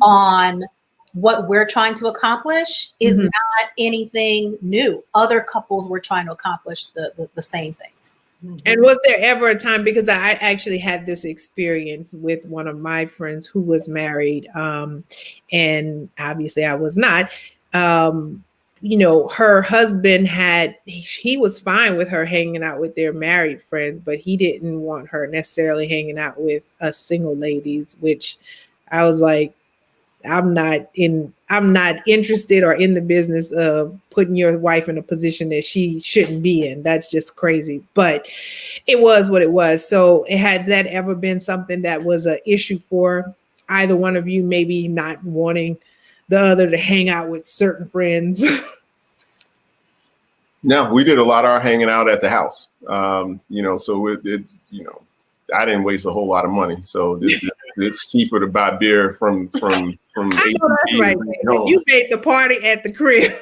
on what we're trying to accomplish is not anything new. Other couples were trying to accomplish the same things.
And was there ever a time, because I actually had this experience with one of my friends who was married, and obviously I was not, her husband he was fine with her hanging out with their married friends, but he didn't want her necessarily hanging out with us single ladies, which I was like, I'm not interested or in the business of putting your wife in a position that she shouldn't be in. That's just crazy. But it was what it was. So had that ever been something that was an issue for either one of you, maybe not wanting the other to hang out with certain friends?
No, we did a lot of our hanging out at the house. So I didn't waste a whole lot of money. So it's cheaper to buy beer from
I know that's right. You made the party at the crib.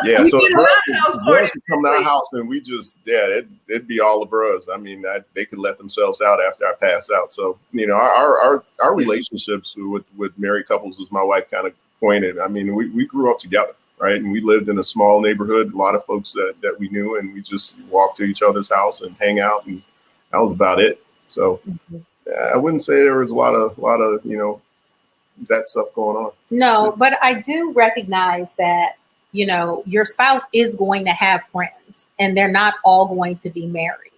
Yeah, so the girls would come to our house and we just, it'd be all the bros. I mean, they could let themselves out after I pass out. So, our relationships with married couples, as my wife kind of pointed, I mean, we grew up together, right? And we lived in a small neighborhood, a lot of folks that we knew, and we just walked to each other's house and hang out, and that was about it. So I wouldn't say there was a lot of that stuff going on.
No, but I do recognize that, your spouse is going to have friends and they're not all going to be married.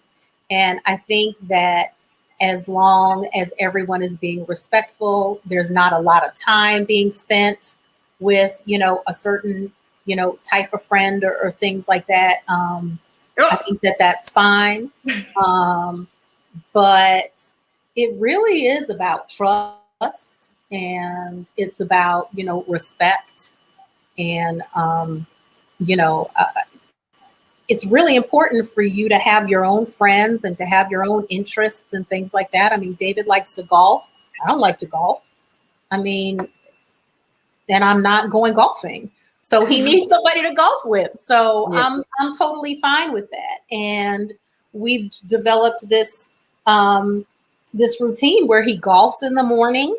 And I think that as long as everyone is being respectful, there's not a lot of time being spent with, a certain, type of friend or things like that. I think that that's fine. But it really is about trust, and it's about, respect. And, it's really important for you to have your own friends and to have your own interests and things like that. I mean, David likes to golf. I don't like to golf. I mean, and I'm not going golfing. So he needs somebody to golf with. So yeah. I'm totally fine with that. And we've developed this routine where he golfs in the morning,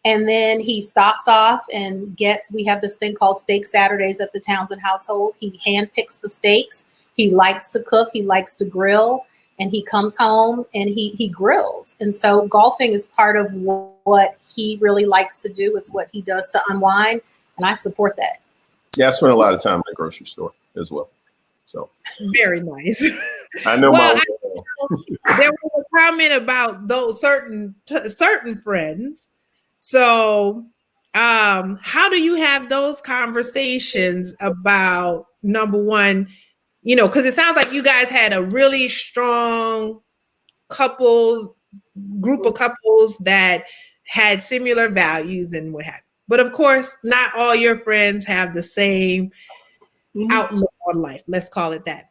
and then he stops off and we have this thing called Steak Saturdays at the Townsend household. He handpicks the steaks. He likes to cook. He likes to grill, and he comes home and he grills. And so golfing is part of what he really likes to do. It's what he does to unwind, and I support that.
Yeah, I spent a lot of time at the grocery store as well. So
very nice.
I know
there was a comment about those certain friends. So how do you have those conversations about, number one, because it sounds like you guys had a really strong group of couples that had similar values and what have you. But of course, not all your friends have the same outlook on life. Let's call it that.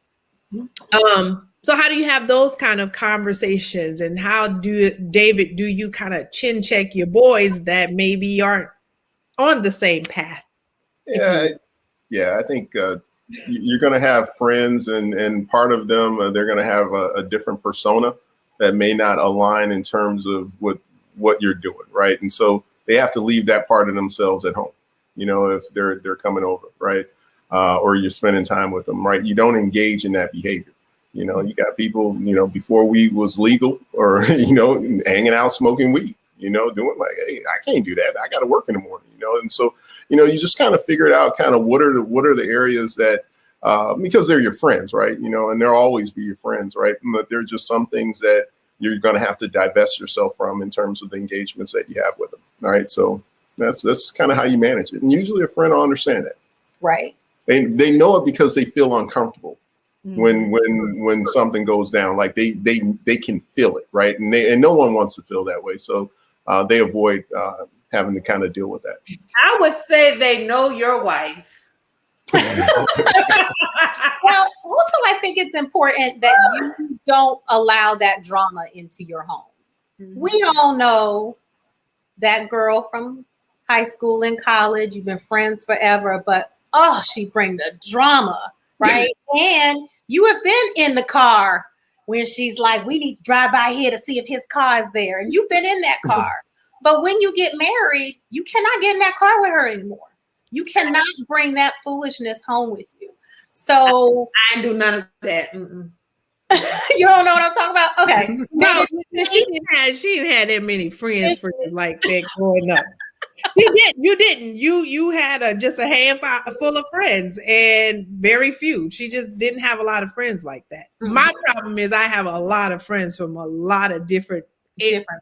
So how do you have those kind of conversations, and how do you kind of chin check your boys that maybe aren't on the same path?
Yeah, I think you're going to have friends, and part of them, they're going to have a different persona that may not align in terms of what you're doing, right? And so they have to leave that part of themselves at home. if they're coming over, right? Or you're spending time with them, right? You don't engage in that behavior. You got people, before weed was legal, or, hanging out, smoking weed, doing like, hey, I can't do that. I got to work in the morning, and so, you just kind of figure it out, kind of what are the areas that, because they're your friends, right? And they'll always be your friends, right? But there are just some things that you're going to have to divest yourself from in terms of the engagements that you have with them. All right. So that's kind of how you manage it. And usually a friend will understand that.
Right.
They know it because they feel uncomfortable when something goes down, like they can feel it. Right. And no one wants to feel that way. So they avoid having to kind of deal with that.
I would say they know your wife.
Well, also, I think it's important that you don't allow that drama into your home. We all know that girl from high school and college. You've been friends forever, but she bring the drama, right? And you have been in the car when she's like, we need to drive by here to see if his car is there. And you've been in that car. But when you get married, you cannot get in that car with her anymore. You cannot bring that foolishness home with you. So
I didn't do none of that. Mm-mm.
You don't know what I'm talking about? Okay.
No, she didn't have that many friends like that growing up. You didn't. You had just a handful full of friends and very few. She just didn't have a lot of friends like that. Mm-hmm. My problem is I have a lot of friends from a lot of different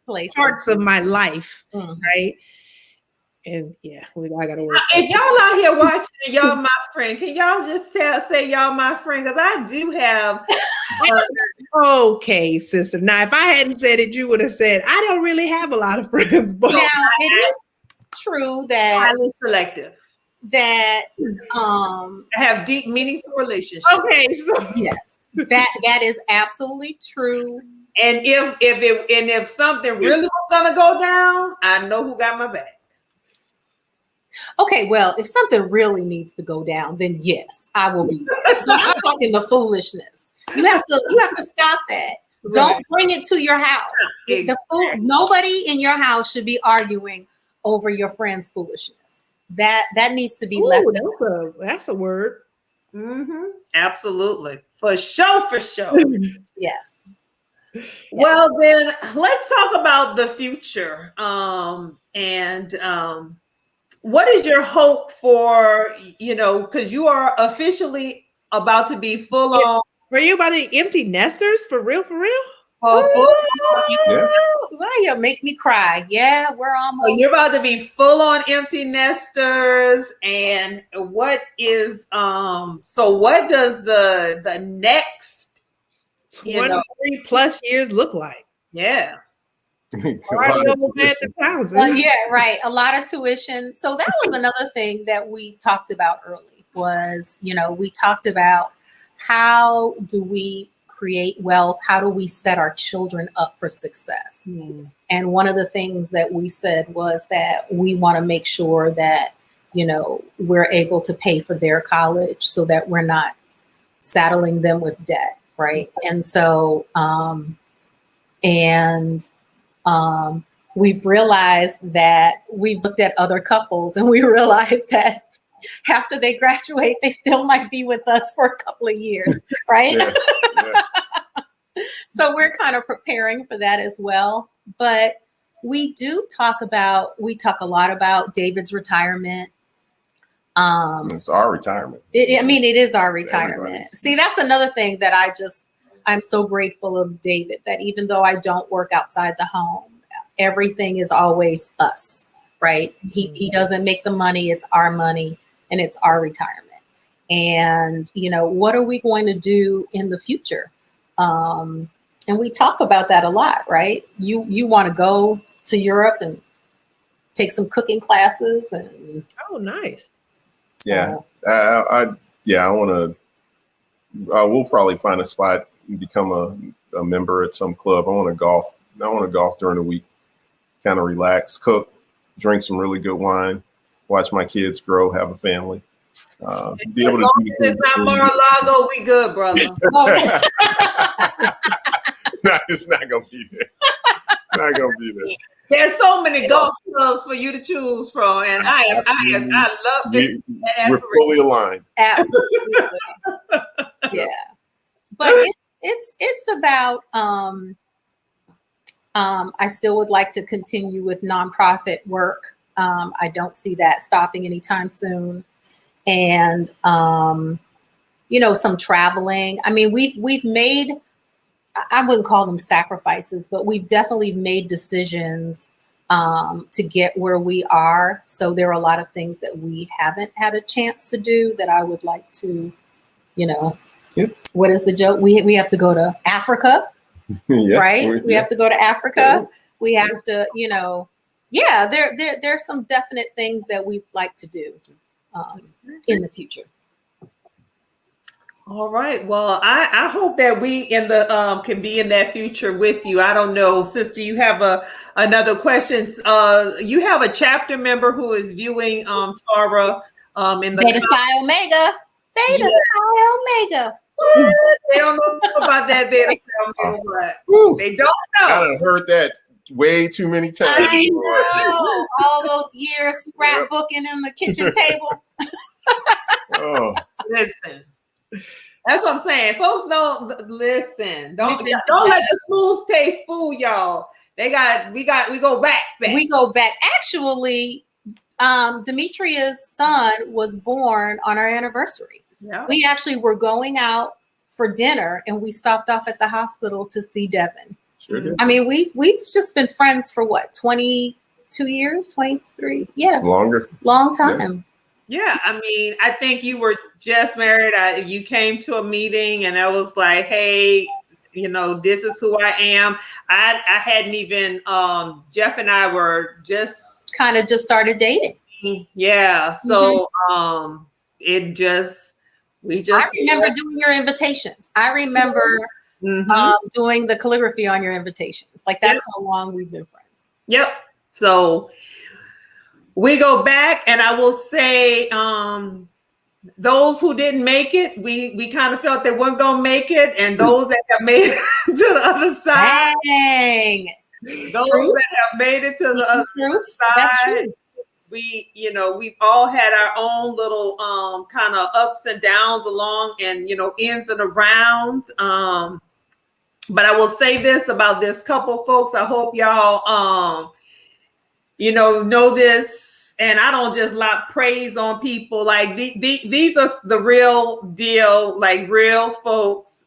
places,
parts of my life, right? And I gotta work.
If y'all out here watching, and y'all my friend, can y'all just say y'all my friend? Because I do have.
Okay, sister. Now, if I hadn't said it, you would have said I don't really have a lot of friends. But
now it is true that
highly selective.
That
have deep, meaningful relationships.
Okay, so
yes, that is absolutely true.
And if something really was gonna go down, I know who got my back.
Okay, well, if something really needs to go down, then yes, I will be there. But I'm talking the foolishness. You have to stop that. Right. Don't bring it to your house. Exactly. Nobody in your house should be arguing over your friend's foolishness. That needs to be left.
That's a word.
Mm-hmm. Absolutely. For sure.
Yes.
Well, then let's talk about the future. What is your hope for, because you are officially about to be full on.
Were you about to empty nesters for real?
Why you make me cry? Yeah, we're almost.
So you're about to be full on empty nesters. And what is, so what does the next
23 plus years look like?
Yeah.
Yeah, right. A lot of tuition. So that was another thing that we talked about early was, we talked about how do we create wealth? How do we set our children up for success? And one of the things that we said was that we want to make sure that, we're able to pay for their college so that we're not saddling them with debt. Right. And so, we've realized that we've looked at other couples and we realized that after they graduate, they still might be with us for a couple of years, right? Yeah. So we're kind of preparing for that as well. But we talk a lot about David's retirement.
It's our retirement.
It is our retirement. See, that's another thing that I'm so grateful of David, that even though I don't work outside the home, everything is always us, right? He doesn't make the money. It's our money and it's our retirement. And, what are we going to do in the future? And we talk about that a lot, right? You want to go to Europe and take some cooking classes and.
Oh, nice.
Yeah. I want to, we'll probably find a spot and become a member at some club. I want to golf during the week, kind of relax, cook, drink some really good wine, watch my kids grow, have a family. Be able to do
it's not Mar-a-Lago, we good, brother.
No, it's not gonna be there. not gonna be there.
There's so many golf clubs for you to choose from, and I love this.
We're fully aligned.
Absolutely. Yeah. But it's about I still would like to continue with nonprofit work. I don't see that stopping anytime soon. And some traveling. I mean, we've made, I wouldn't call them sacrifices, but we've definitely made decisions to get where we are. So there are a lot of things that we haven't had a chance to do that I would like to,
Yep.
What is the joke? We have to go to Africa, right? We have to go to Africa.
Yeah.
We have to, there's some definite things that we'd like to do in the future.
All right. Well, I hope that we can be in that future with you. I don't know, sister. You have another question. You have a chapter member who is viewing Tarah in the
Beta Psi Omega. Beta Psi Omega.
What? They don't know about that Beta Psi Omega. What? They don't know.
I've heard that way too many times.
I know. All those years scrapbooking in the kitchen table.
Oh.
Listen. That's what I'm saying. Folks don't listen. Don't let the smooth taste fool y'all. We go back.
We go back. Actually, Demetria's son was born on our anniversary.
Yeah.
We actually were going out for dinner and we stopped off at the hospital to see Devin.
Sure did.
I mean, we've just been friends for what, 22 years, 23? Yeah.
It's longer.
Long time.
Yeah, I mean, I think you were just married. You came to a meeting and I was like, hey, this is who I am. I hadn't even, Jeff and I were just
kind of just started dating.
Yeah. So I
remember doing your invitations. I remember doing the calligraphy on your invitations. Like that's how long we've been friends.
Yep. So we go back, and I will say those who didn't make it, we kind of felt they weren't going to make it, and those that have made it to the other side.
Dang.
Those that have made it to the other side.
That's true.
We've all had our own little kind of ups and downs along and, ins and around. But I will say this about this couple, folks. I hope y'all, know this, and I don't just like praise on people. Like these are the real deal, like real folks.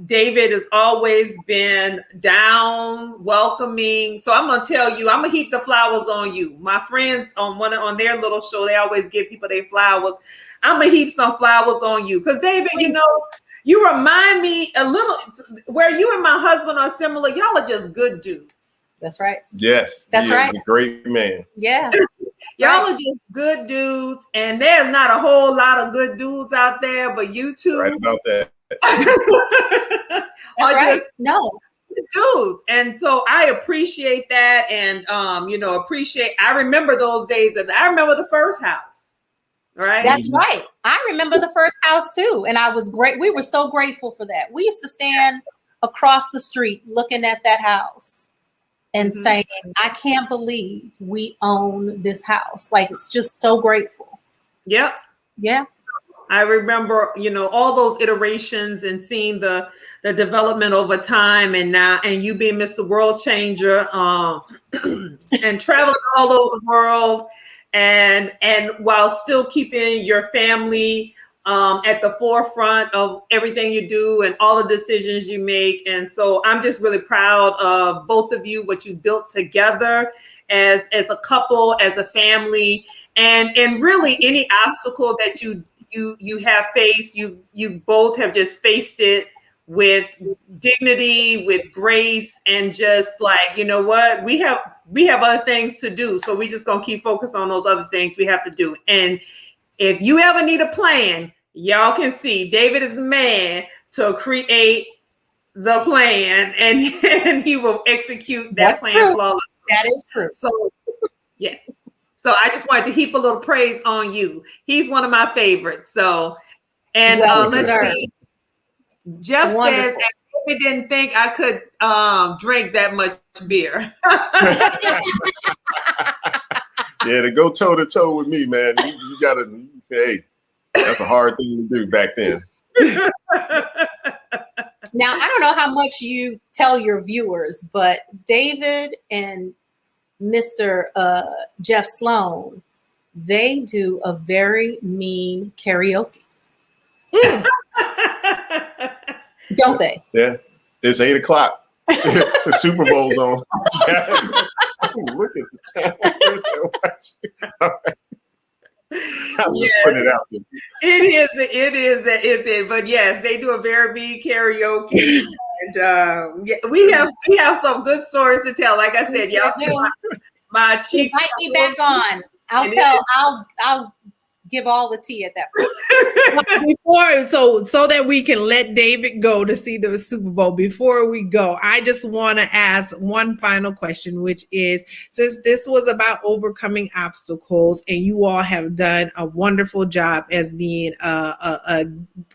David has always been down, welcoming. So I'm gonna tell you, I'm gonna heap the flowers on you. My friends on their little show, they always give people their flowers. I'm gonna heap some flowers on you because David, you remind me a little where you and my husband are similar. Y'all are just good dudes.
That's right.
Yes.
That's right.
He's a great man.
Yeah.
Y'all are just good dudes, and there's not a whole lot of good dudes out there, but you two.
Right about that.
That's right. No.
Dudes. And so I appreciate that, and I remember those days, and I remember the first house. Right.
That's right. I remember the first house too. And I was great. We were so grateful for that. We used to stand across the street looking at that house and saying, I can't believe we own this house. Like, it's just so grateful.
Yep.
Yeah.
I remember, all those iterations and seeing the development over time, and now, and you being Mr. World Changer, and traveling all over the world, and while still keeping your family at the forefront of everything you do and all the decisions you make. And so I'm just really proud of both of you, what you built together as a couple, as a family, and really any obstacle that you have faced, you both have just faced it with dignity, with grace, and just like, what, we have other things to do. So we just gonna keep focused on those other things we have to do. And if you ever need a plan, y'all can see David is the man to create the plan, and he will execute that plan flawlessly.
That is true.
So yes. So I just wanted to heap a little praise on you. He's one of my favorites. So, and let's see. Jeff says, David didn't think I could drink that much beer.
Yeah, to go toe to toe with me, man, you gotta. Hey, that's a hard thing to do back then.
Now, I don't know how much you tell your viewers, but David and Mr. Jeff Sloan, they do a very mean karaoke. Don't they?
Yeah, it's 8 o'clock. The Super Bowl's on. Look at the time. I'll just put it out there.
It is. But yes, they do a very big karaoke, and we have some good stories to tell. Like I said, y'all see my cheeks.
Invite me back on. I'll give all the tea at that point.
Before, so that we can let David go to see the Super Bowl. Before we go, I just want to ask one final question, which is, since this was about overcoming obstacles, and you all have done a wonderful job as being a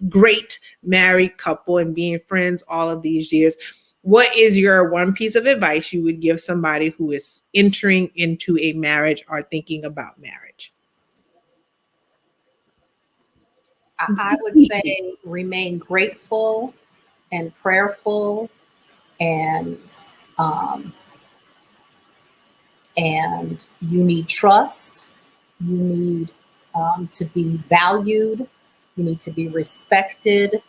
great married couple and being friends all of these years, what is your one piece of advice you would give somebody who is entering into a marriage or thinking about marriage?
I would say remain grateful and prayerful, and you need trust. You need to be valued. You need to be respected.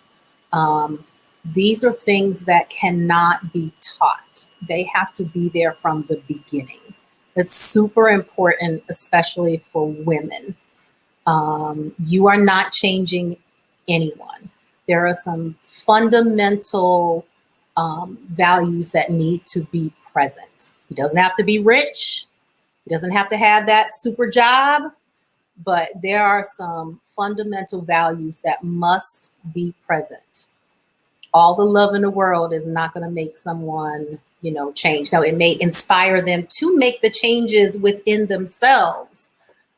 These are things that cannot be taught. They have to be there from the beginning. It's super important, especially for women. You are not changing anyone. There are some fundamental values that need to be present. He doesn't have to be rich. He doesn't have to have that super job, but there are some fundamental values that must be present. All the love in the world is not going to make someone, change. Now, it may inspire them to make the changes within themselves,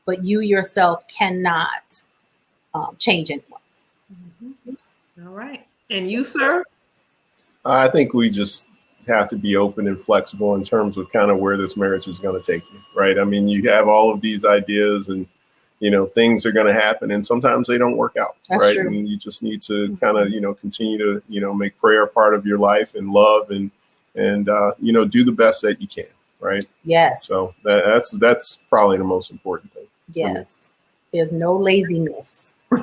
but you yourself cannot change anyone.
All right. And you, sir?
I think we just have to be open and flexible in terms of kind of where this marriage is going to take you, right? I mean, you have all of these ideas and, things are going to happen, and sometimes they don't work out,
That's
right?
true.
And you just need to kind of, continue to, make prayer part of your life and love and do the best that you can, right?
Yes.
So that's probably the most important thing.
Yes. There's no laziness.
I'm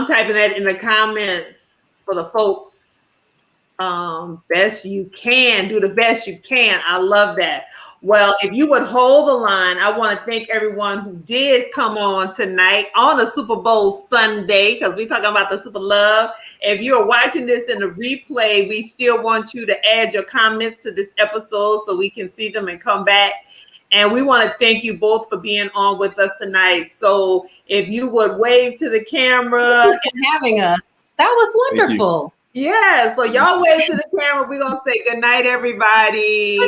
typing that in the comments for the folks. Best you can, do the best you can. I love that. Well, if you would hold the line, I want to thank everyone who did come on tonight on the Super Bowl Sunday, because we're talking about the Super Love. If you're watching this in the replay, we still want you to add your comments to this episode so we can see them and come back. And we want to thank you both for being on with us tonight. So if you would wave to the camera.
Thank you for having us. That was wonderful.
Yeah, so y'all wave to the camera. We're going to say good night, everybody.